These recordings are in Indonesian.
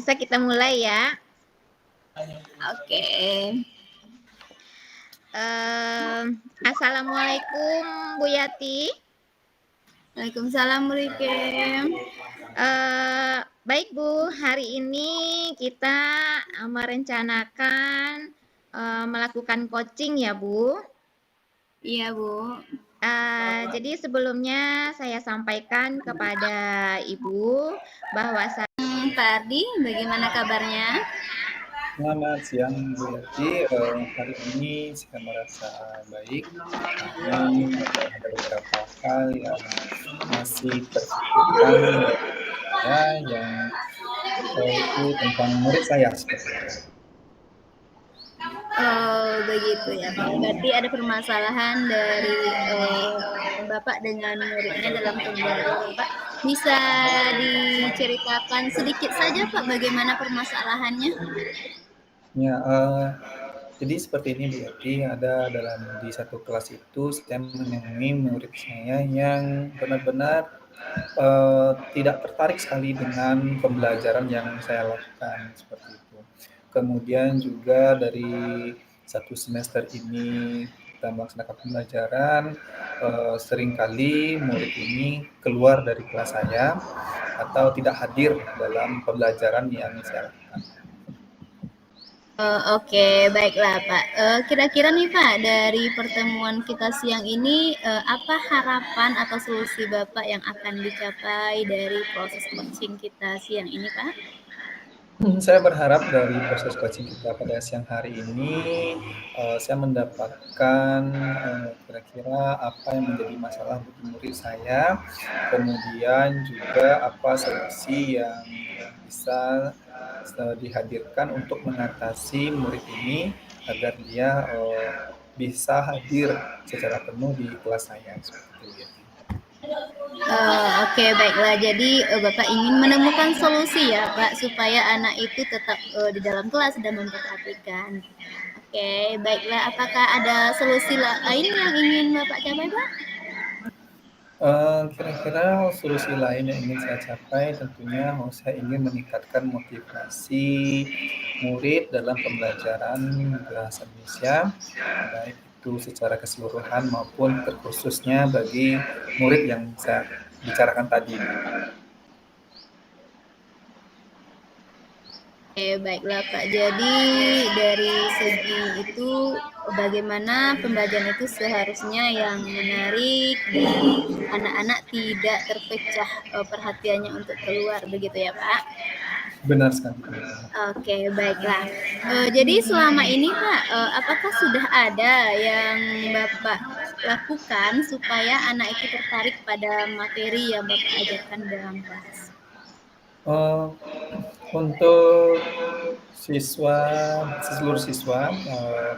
Bisa kita mulai ya. Oke. Assalamualaikum Bu Yati. Waalaikumsalam Bu Rikem. Baik Bu, hari ini kita merencanakan melakukan coaching ya Bu. Iya Bu. Jadi sebelumnya saya sampaikan kepada Ibu bahwa Pak Ardi, bagaimana kabarnya? Selamat siang Bu Yati, hari ini saya merasa baik, namun ada beberapa hal yang masih terpikirkan saya yang itu tentang murid saya seperti itu. Oh begitu ya Pak. Berarti ada permasalahan dari Bapak dengan muridnya dalam pembelajaran Pak. Bisa diceritakan sedikit saja Pak bagaimana permasalahannya? Ya, jadi seperti ini Bu Yati, ada di satu kelas itu saya menemui murid saya yang benar-benar tidak tertarik sekali dengan pembelajaran yang saya lakukan seperti itu. Kemudian juga dari satu semester ini kita melaksanakan pembelajaran, seringkali murid ini keluar dari kelas saya atau tidak hadir dalam pembelajaran yang saya lakukan. Oke, baiklah Pak. Kira-kira nih Pak, dari pertemuan kita siang ini, apa harapan atau solusi Bapak yang akan dicapai dari proses coaching kita siang ini Pak? Saya berharap dari proses coaching kita pada siang hari ini, saya mendapatkan kira-kira apa yang menjadi masalah bagi murid saya, kemudian juga apa solusi yang bisa dihadirkan untuk mengatasi murid ini agar dia bisa hadir secara penuh di kelas saya seperti itu ya. Oke, baiklah. Jadi Bapak ingin menemukan solusi ya Pak, supaya anak itu tetap di dalam kelas dan memperhatikan. Oke, baiklah. Apakah ada solusi lain yang ingin Bapak capai Pak? Kira-kira solusi lain yang ingin saya capai tentunya saya ingin meningkatkan motivasi murid dalam pembelajaran bahasa Indonesia, baik itu secara keseluruhan maupun terkhususnya bagi murid yang saya bicarakan tadi. Oke, baiklah Pak. Jadi dari segi itu bagaimana pembelajaran itu seharusnya yang menarik dan anak-anak tidak terpecah perhatiannya untuk keluar, begitu ya Pak? Benar sekali. Oke, baiklah. Jadi selama ini Pak, apakah sudah ada yang Bapak lakukan supaya anak itu tertarik pada materi yang Bapak ajarkan dalam kelas? Untuk seluruh siswa,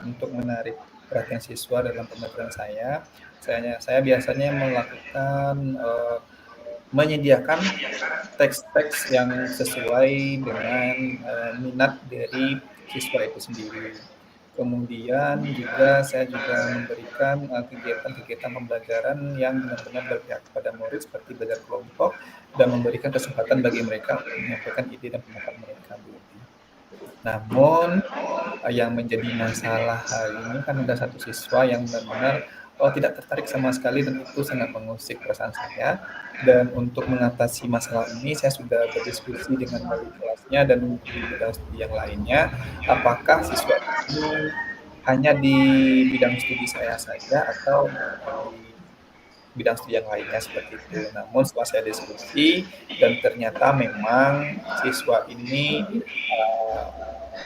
untuk menarik perhatian siswa dalam pembelajaran saya biasanya melakukan menyediakan teks-teks yang sesuai dengan minat dari siswa itu sendiri. Kemudian saya juga memberikan kegiatan-kegiatan pembelajaran yang benar-benar berpihak kepada murid seperti belajar kelompok dan memberikan kesempatan bagi mereka untuk menyampaikan ide dan pendapat mereka. Namun yang menjadi masalah hari ini kan ada satu siswa yang benar-benar tidak tertarik sama sekali dan itu sangat mengusik perasaan saya. Dan untuk mengatasi masalah ini saya sudah berdiskusi dengan wali kelasnya dan di bidang studi yang lainnya, apakah siswa ini hanya di bidang studi saya saja atau di bidang studi yang lainnya seperti itu. Namun setelah saya diskusi dan ternyata memang siswa ini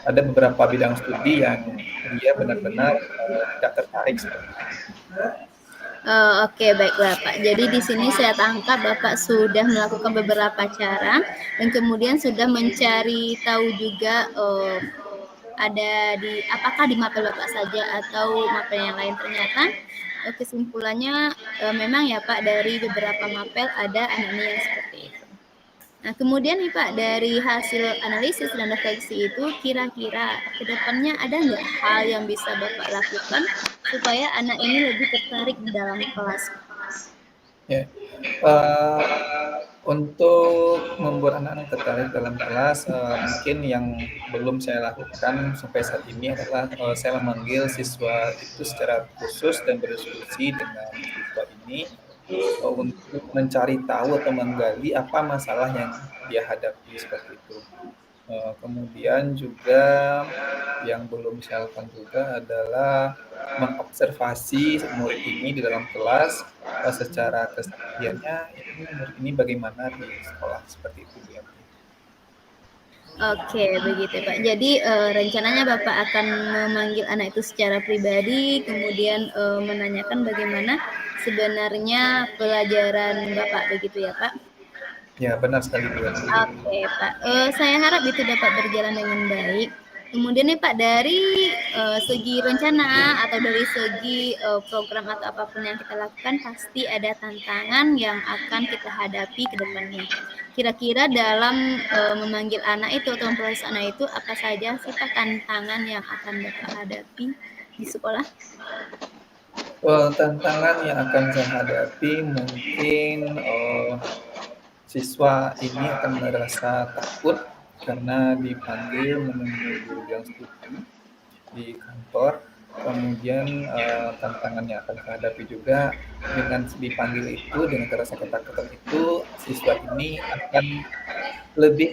ada beberapa bidang studi yang dia benar-benar tidak tertarik seperti itu. Oke, baiklah Pak. Jadi di sini saya tangkap Bapak sudah melakukan beberapa cara dan kemudian sudah mencari tahu juga ada apakah di mapel Bapak saja atau mapel yang lain. Ternyata kesimpulannya memang ya Pak, dari beberapa mapel ada anemia yang seperti itu. Nah, kemudian nih Pak, dari hasil analisis dan refleksi itu, kira-kira ke depannya ada nggak hal yang bisa Bapak lakukan supaya anak ini lebih tertarik di dalam kelas? Ya. Untuk membuat anak-anak tertarik dalam kelas, mungkin yang belum saya lakukan sampai saat ini adalah, saya memanggil siswa itu secara khusus dan berdiskusi dengan siswa ini, untuk mencari tahu atau menggali apa masalah yang dia hadapi, seperti itu. Kemudian juga yang belum saya lakukan juga adalah mengobservasi murid ini di dalam kelas, secara kesehariannya ini murid ini bagaimana di sekolah, seperti itu Bu Yanti. Oke, begitu Pak. Jadi rencananya Bapak akan memanggil anak itu secara pribadi, kemudian menanyakan bagaimana sebenarnya pelajaran Bapak, begitu ya Pak? Ya, benar sekali Bu Yanti. Oke Pak, saya harap itu dapat berjalan dengan baik. Kemudian nih Pak, dari segi rencana atau dari segi program atau apapun yang kita lakukan, pasti ada tantangan yang akan kita hadapi ke depannya. Kira-kira dalam memanggil anak itu atau memproses anak itu, apa saja sih Pak tantangan yang akan Bapak hadapi di sekolah? Tantangan yang akan saya hadapi mungkin, siswa ini akan merasa takut karena dipanggil menemui guru yang setuju di kantor. Kemudian, tantangan yang akan saya hadapi juga dengan dipanggil itu, dengan rasa ketakutan itu, siswa ini akan lebih,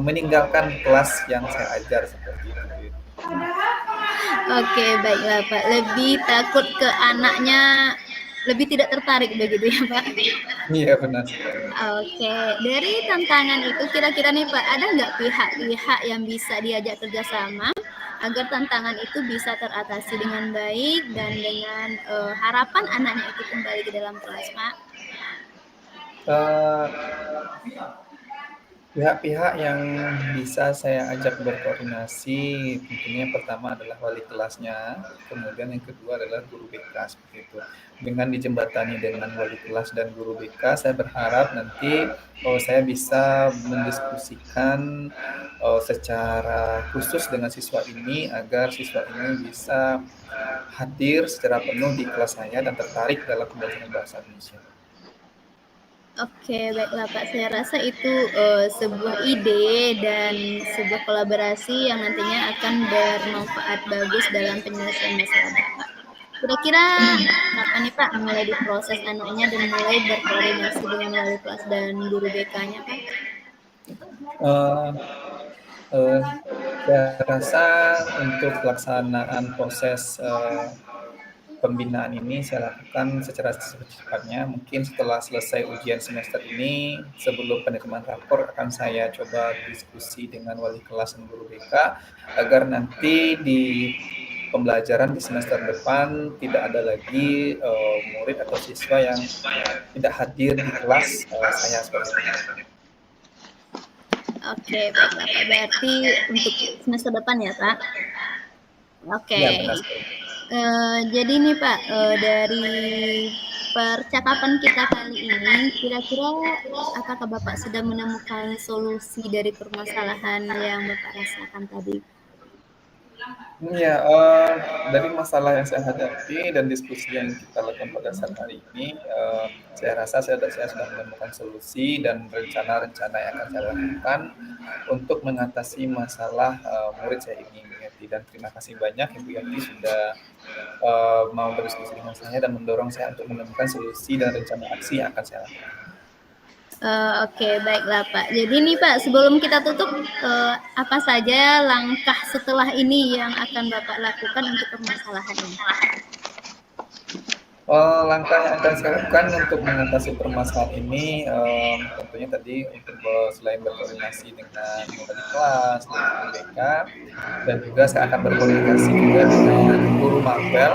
meninggalkan kelas yang saya ajar, seperti itu, Bu Yanti. Oke, baiklah Pak. Lebih takut ke anaknya, lebih tidak tertarik begitu ya Pak? Iya, benar sekali. Oke, dari tantangan itu kira-kira nih Pak, ada nggak pihak-pihak yang bisa diajak kerjasama agar tantangan itu bisa teratasi dengan baik dan dengan harapan anaknya itu kembali ke dalam kelas Pak? Eee, Pihak-pihak yang bisa saya ajak berkoordinasi tentunya yang pertama adalah wali kelasnya, kemudian yang kedua adalah guru BK, seperti itu. Dengan dijembatani dengan wali kelas dan guru BK, saya berharap nanti, saya bisa mendiskusikan, secara khusus dengan siswa ini agar siswa ini bisa hadir secara penuh di kelas saya dan tertarik dalam pembelajaran bahasa Indonesia. Oke, baiklah Pak. Saya rasa itu sebuah ide dan sebuah kolaborasi yang nantinya akan bermanfaat bagus dalam penyelesaian masalah Bapak. Kira-kira kapan nih Pak mulai diproses anaknya dan mulai berkoordinasi dengan wali kelas dan guru BK-nya Pak? Eee eee, saya rasa untuk pelaksanaan proses, pembinaan ini saya lakukan secara secepatnya. Mungkin setelah selesai ujian semester ini, sebelum penerimaan rapor akan saya coba diskusi dengan wali kelas dan guru BK, agar nanti di pembelajaran di semester depan tidak ada lagi, murid atau siswa yang tidak hadir di kelas, saya, seperti itu. Oke, baiklah Pak. Berarti untuk semester depan ya Pak? Oke. Iya, benar sekali. Jadi nih Pak, dari percakapan kita kali ini, kira-kira apakah Bapak sudah menemukan solusi dari permasalahan yang Bapak rasakan tadi? Iya, dari masalah yang saya hadapi dan diskusi yang kita lakukan pada saat hari ini, saya rasa saya sudah menemukan solusi dan rencana-rencana yang akan saya lakukan untuk mengatasi masalah, murid saya ini, Bu Yati. Dan terima kasih banyak Ibu Yati sudah, mau berdiskusi dengan saya dan mendorong saya untuk menemukan solusi dan rencana aksi yang akan saya lakukan. Oke, baiklah Pak. Jadi nih Pak, sebelum kita tutup, apa saja langkah setelah ini yang akan Bapak lakukan untuk permasalahan ini? Langkah yang akan saya lakukan untuk mengatasi permasalahan ini, tentunya tadi untuk selain berkoordinasi dengan wali kelas, dengan guru BK, dan juga saya akan berkoordinasi juga dengan guru mapel,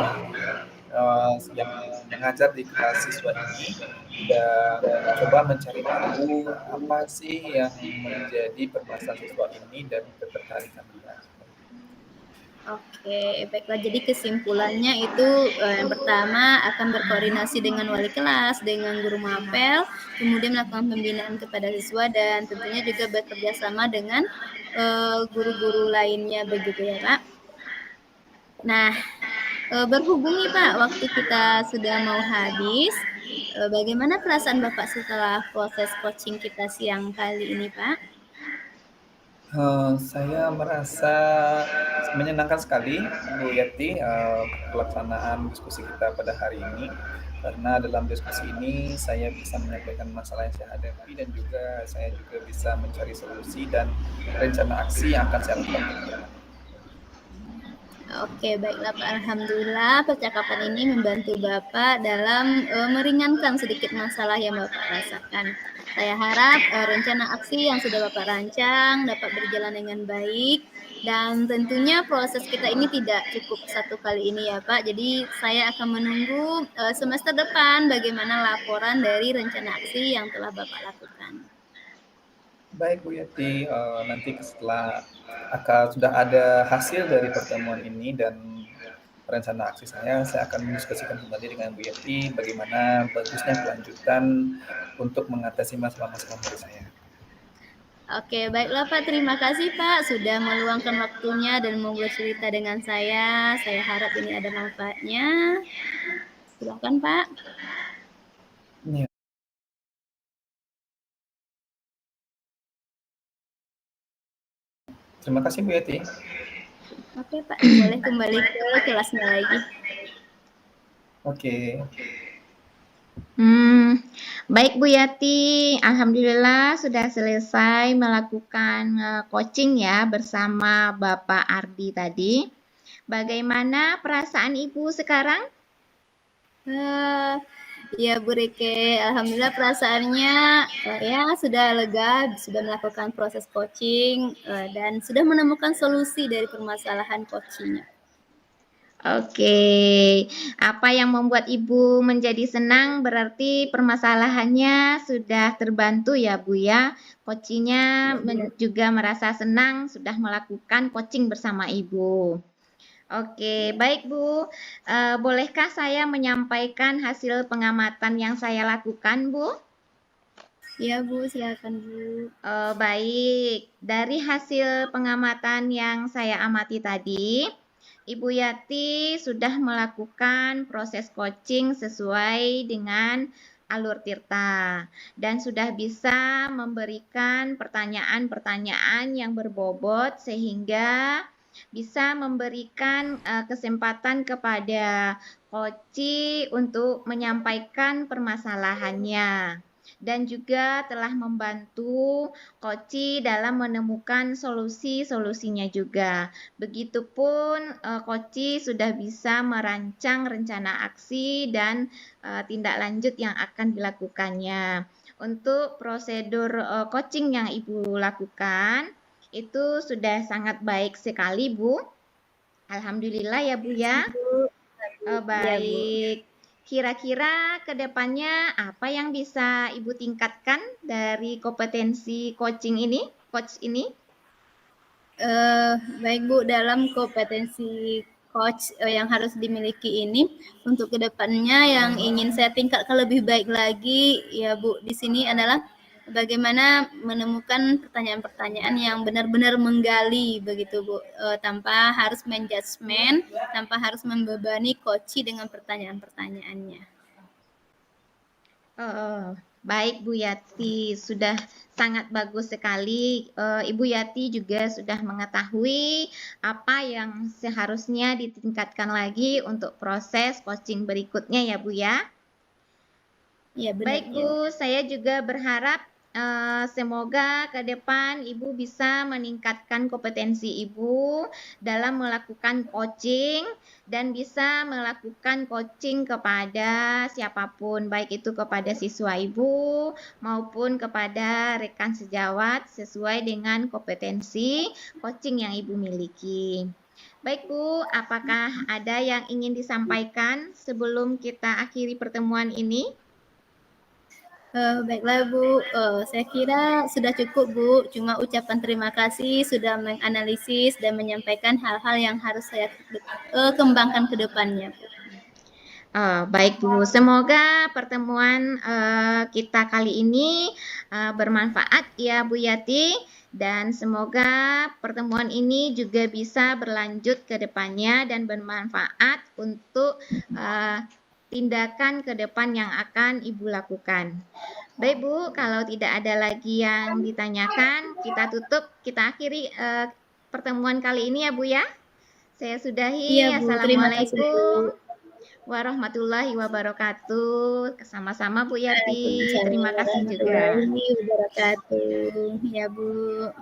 yang mengajar di kelas siswa ini, dan mencoba mencari tahu apa sih yang menjadi permasalahan siswa ini dan ketertarikan dia. Oke, baiklah. Jadi kesimpulannya itu yang pertama akan berkoordinasi dengan wali kelas, dengan guru mapel, kemudian melakukan pembinaan kepada siswa dan tentunya juga bekerja sama dengan guru-guru lainnya begitu ya Pak. Nah, berhubung nih Pak, waktu kita sudah mau habis. Bagaimana perasaan Bapak setelah proses coaching kita siang kali ini, Pak? Saya merasa menyenangkan sekali, Bu Yati, pelaksanaan diskusi kita pada hari ini. Karena dalam diskusi ini saya bisa menyampaikan masalah yang saya hadapi dan juga saya juga bisa mencari solusi dan rencana aksi yang akan saya lakukan untuk kedepannya. Oke, baiklah Pak. Alhamdulillah percakapan ini membantu Bapak dalam meringankan sedikit masalah yang Bapak rasakan. Saya harap rencana aksi yang sudah Bapak rancang dapat berjalan dengan baik dan tentunya proses kita ini tidak cukup satu kali ini ya Pak. Jadi saya akan menunggu semester depan bagaimana laporan dari rencana aksi yang telah Bapak lakukan. Baik Bu Yati, nanti setelah sudah ada hasil dari pertemuan ini dan rencana aksi saya akan mendiskusikan kembali dengan Bu Yati bagaimana bagusnya kelanjutan untuk mengatasi masalah-masalah dari saya. Oke, baiklah Pak. Terima kasih Pak sudah meluangkan waktunya dan mau bercerita dengan saya. Saya harap ini ada manfaatnya. Silakan Pak. Ya. Terima kasih Bu Yati. Oke Pak, boleh kembali ke kelasnya lagi. Oke. Baik Bu Yati, alhamdulillah sudah selesai melakukan coaching ya bersama Bapak Ardi tadi. Bagaimana perasaan Ibu sekarang? Ya Bu Rike, alhamdulillah perasaannya ya sudah lega, sudah melakukan proses coaching dan sudah menemukan solusi dari permasalahan coachingnya. Oke, apa yang membuat Ibu menjadi senang berarti permasalahannya sudah terbantu ya Bu ya. Coachingnya juga merasa senang sudah melakukan coaching bersama Ibu. Oke, baik Bu. Bolehkah saya menyampaikan hasil pengamatan yang saya lakukan, Bu? Ya Bu, silakan Bu. Baik, dari hasil pengamatan yang saya amati tadi, Ibu Yati sudah melakukan proses coaching sesuai dengan alur Tirta dan sudah bisa memberikan pertanyaan-pertanyaan yang berbobot sehingga bisa memberikan kesempatan kepada coach untuk menyampaikan permasalahannya dan juga telah membantu coach dalam menemukan solusi-solusinya juga. Begitupun coach sudah bisa merancang rencana aksi dan tindak lanjut yang akan dilakukannya. Untuk prosedur coaching yang Ibu lakukan itu sudah sangat baik sekali Bu. Alhamdulillah ya Bu ya. Baik. Kira-kira ke depannya apa yang bisa Ibu tingkatkan dari kompetensi coaching ini, coach ini? Baik Bu, dalam kompetensi coach yang harus dimiliki ini untuk kedepannya yang ingin saya tingkatkan lebih baik lagi ya Bu di sini adalah bagaimana menemukan pertanyaan-pertanyaan yang benar-benar menggali begitu Bu, tanpa harus menjudgment, tanpa harus membebani coach dengan pertanyaan-pertanyaannya. Baik Bu Yati, sudah sangat bagus sekali. Ibu Yati juga sudah mengetahui apa yang seharusnya ditingkatkan lagi untuk proses coaching berikutnya ya Bu ya. Ya, benar, baik Bu, saya juga berharap semoga ke depan Ibu bisa meningkatkan kompetensi Ibu dalam melakukan coaching dan bisa melakukan coaching kepada siapapun, baik itu kepada siswa Ibu maupun kepada rekan sejawat sesuai dengan kompetensi coaching yang Ibu miliki. Baik Bu, apakah ada yang ingin disampaikan sebelum kita akhiri pertemuan ini? Baiklah Bu, saya kira sudah cukup Bu, cuma ucapan terima kasih sudah menganalisis dan menyampaikan hal-hal yang harus saya kembangkan ke depannya. Baik Bu, semoga pertemuan kita kali ini bermanfaat ya Bu Yati, dan semoga pertemuan ini juga bisa berlanjut ke depannya dan bermanfaat untuk tindakan ke depan yang akan Ibu lakukan. Baik Bu, kalau tidak ada lagi yang ditanyakan, kita tutup, kita akhiri pertemuan kali ini ya Bu ya. Saya sudahi. Iya Bu, terima kasih Bu. Assalamualaikum warahmatullahi wabarakatuh. Sama-sama Bu Yati. Terima kasih juga. Warahmatullahi wabarakatuh. Ya Bu.